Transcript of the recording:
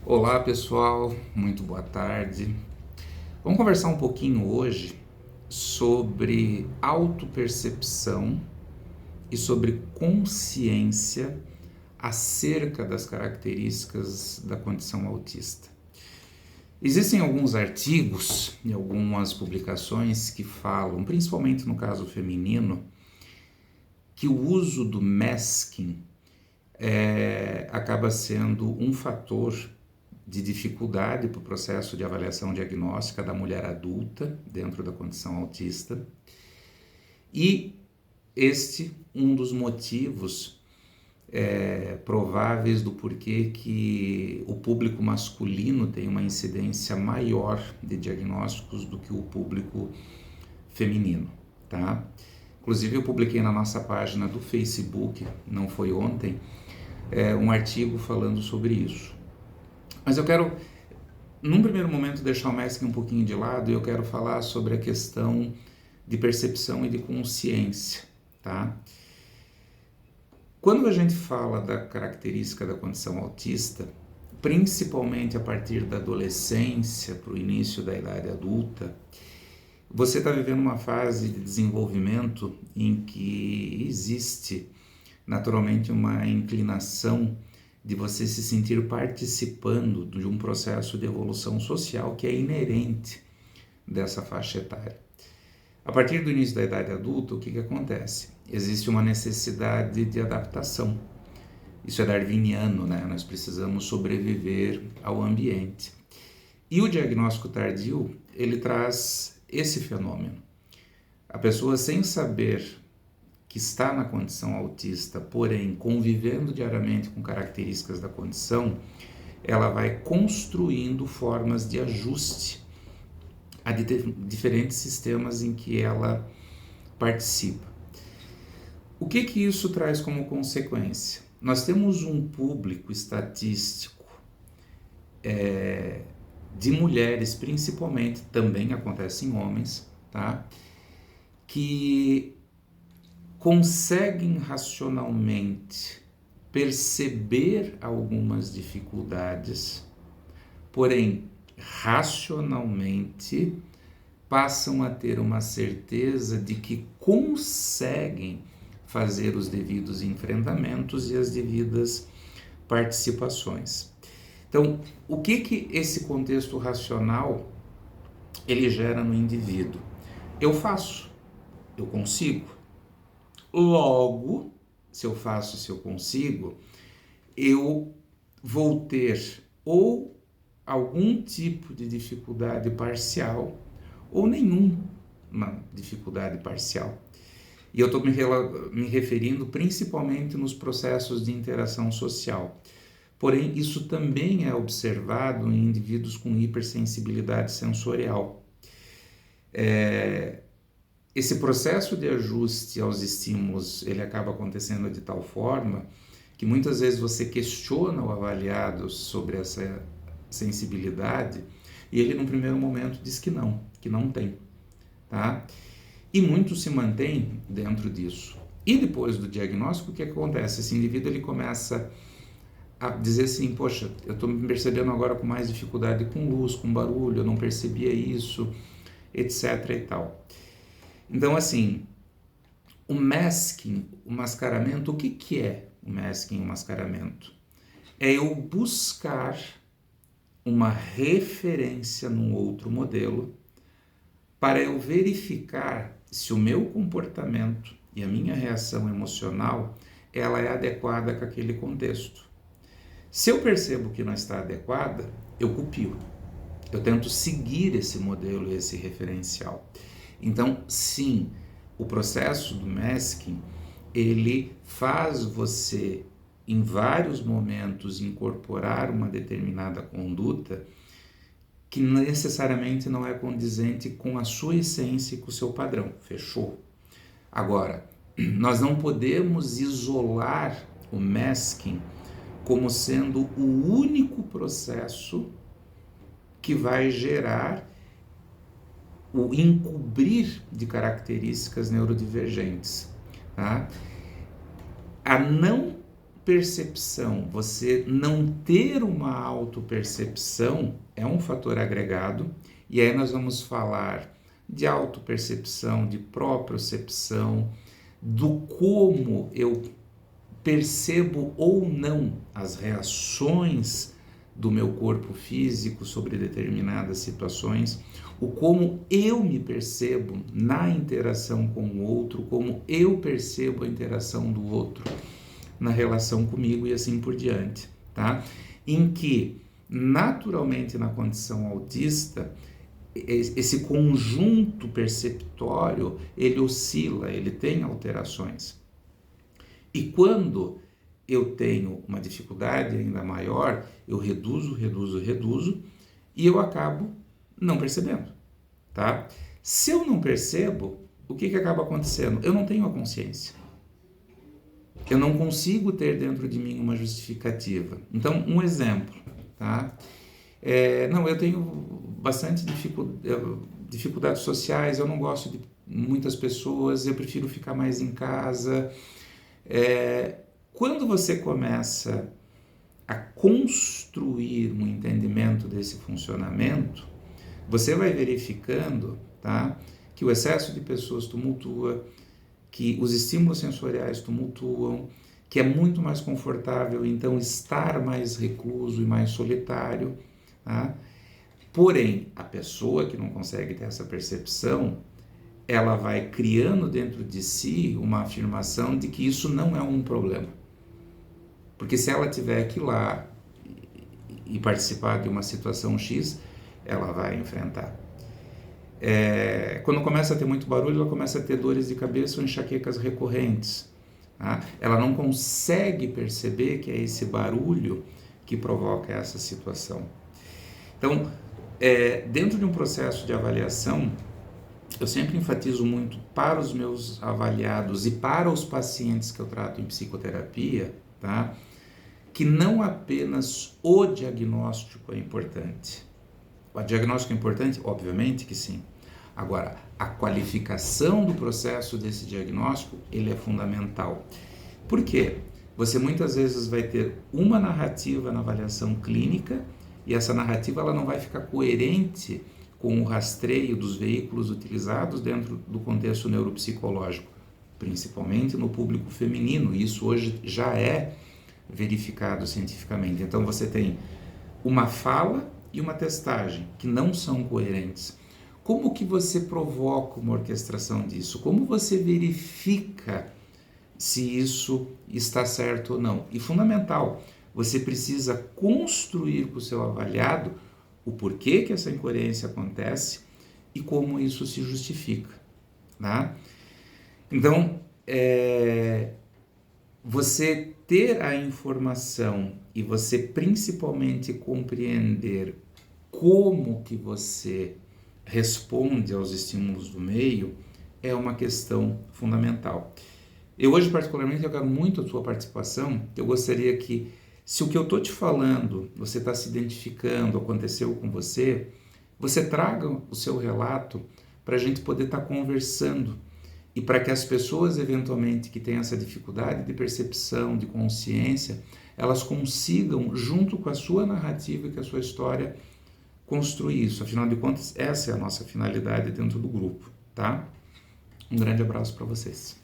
Olá pessoal, muito boa tarde. Vamos conversar um pouquinho hoje sobre autopercepção e sobre consciência acerca das características da condição autista. Existem alguns artigos e algumas publicações que falam, principalmente no caso feminino, que o uso do masking acaba sendo um fator de dificuldade para o processo de avaliação diagnóstica da mulher adulta dentro da condição autista. E um dos motivos prováveis do porquê que o público masculino tem uma incidência maior de diagnósticos do que o público feminino, tá? Inclusive eu publiquei na nossa página do Facebook, não foi ontem, um artigo falando sobre isso. Mas eu quero, num primeiro momento, deixar o masking um pouquinho de lado e eu quero falar sobre a questão de percepção e de consciência, tá? Quando a gente fala da característica da condição autista, principalmente a partir da adolescência para o início da idade adulta, você está vivendo uma fase de desenvolvimento em que existe naturalmente uma inclinação de você se sentir participando de um processo de evolução social que é inerente dessa faixa etária. A partir do início da idade adulta, o que acontece? Existe uma necessidade de adaptação. Isso é darwiniano, né? Nós precisamos sobreviver ao ambiente. E o diagnóstico tardio, ele traz esse fenômeno. A pessoa, sem saber que está na condição autista, porém convivendo diariamente com características da condição, ela vai construindo formas de ajuste a diferentes sistemas em que ela participa. O que isso traz como consequência? Nós temos um público estatístico de mulheres, principalmente, também acontece em homens, tá? Que conseguem racionalmente perceber algumas dificuldades, porém, racionalmente passam a ter uma certeza de que conseguem fazer os devidos enfrentamentos e as devidas participações. Então, o que esse contexto racional ele gera no indivíduo? Eu faço, eu consigo. Logo, se eu faço, se eu consigo, eu vou ter ou algum tipo de dificuldade parcial ou nenhuma dificuldade parcial. E eu estou me referindo principalmente nos processos de interação social. Porém, isso também é observado em indivíduos com hipersensibilidade sensorial. Esse processo de ajuste aos estímulos, ele acaba acontecendo de tal forma que muitas vezes você questiona o avaliado sobre essa sensibilidade e ele, num primeiro momento, diz que não tem, tá? E muito se mantém dentro disso. E depois do diagnóstico, o que acontece? Esse indivíduo ele começa a dizer assim, poxa, eu estou me percebendo agora com mais dificuldade com luz, com barulho, eu não percebia isso, etc. e tal. Então, assim, o masking, o mascaramento, o que é o masking, o mascaramento? É eu buscar uma referência num outro modelo para eu verificar se o meu comportamento e a minha reação emocional ela é adequada com aquele contexto. Se eu percebo que não está adequada, eu copio. Eu tento seguir esse modelo, esse referencial. Então, sim, o processo do masking, ele faz você, em vários momentos, incorporar uma determinada conduta que necessariamente não é condizente com a sua essência e com o seu padrão. Fechou? Agora, nós não podemos isolar o masking como sendo o único processo que vai gerar o encobrir de características neurodivergentes, tá? A não percepção, você não ter uma autopercepção é um fator agregado, e aí nós vamos falar de autopercepção, de propriocepção, do como eu percebo ou não as reações do meu corpo físico sobre determinadas situações, o como eu me percebo na interação com o outro, como eu percebo a interação do outro na relação comigo e assim por diante, tá? Em que, naturalmente, na condição autista, esse conjunto perceptório, ele oscila, ele tem alterações. E quando eu tenho uma dificuldade ainda maior, eu reduzo, e eu acabo não percebendo, tá? Se eu não percebo, o que acaba acontecendo? Eu não tenho a consciência. Eu não consigo ter dentro de mim uma justificativa. Então, um exemplo, tá? Eu tenho bastante dificuldades sociais, eu não gosto de muitas pessoas, eu prefiro ficar mais em casa. Quando você começa a construir um entendimento desse funcionamento, você vai verificando, tá, que o excesso de pessoas tumultua, que os estímulos sensoriais tumultuam, que é muito mais confortável, então, estar mais recluso e mais solitário, tá? Porém, a pessoa que não consegue ter essa percepção, ela vai criando dentro de si uma afirmação de que isso não é um problema. Porque se ela tiver que ir lá e participar de uma situação X, ela vai enfrentar. Quando começa a ter muito barulho, ela começa a ter dores de cabeça ou enxaquecas recorrentes. Tá? Ela não consegue perceber que é esse barulho que provoca essa situação. Então, dentro de um processo de avaliação, eu sempre enfatizo muito para os meus avaliados e para os pacientes que eu trato em psicoterapia, tá? Que não apenas o diagnóstico é importante. O diagnóstico é importante? Obviamente que sim. Agora, a qualificação do processo desse diagnóstico, ele é fundamental. Por quê? Você muitas vezes vai ter uma narrativa na avaliação clínica e essa narrativa ela não vai ficar coerente com o rastreio dos veículos utilizados dentro do contexto neuropsicológico, principalmente no público feminino. Isso hoje já é verificado cientificamente. Então você tem uma fala e uma testagem que não são coerentes. Como que você provoca uma orquestração disso? Como você verifica se isso está certo ou não? E fundamental, você precisa construir com o seu avaliado o porquê que essa incoerência acontece e como isso se justifica, tá? Então, você ter a informação e você principalmente compreender como que você responde aos estímulos do meio é uma questão fundamental. Eu hoje, particularmente, eu quero muito a sua participação. Eu gostaria que, se o que eu estou te falando, você está se identificando, aconteceu com você, você traga o seu relato para a gente poder estar conversando e para que as pessoas, eventualmente, que têm essa dificuldade de percepção, de consciência, elas consigam, junto com a sua narrativa e com a sua história, construir isso. Afinal de contas, essa é a nossa finalidade dentro do grupo, tá? Um grande abraço para vocês.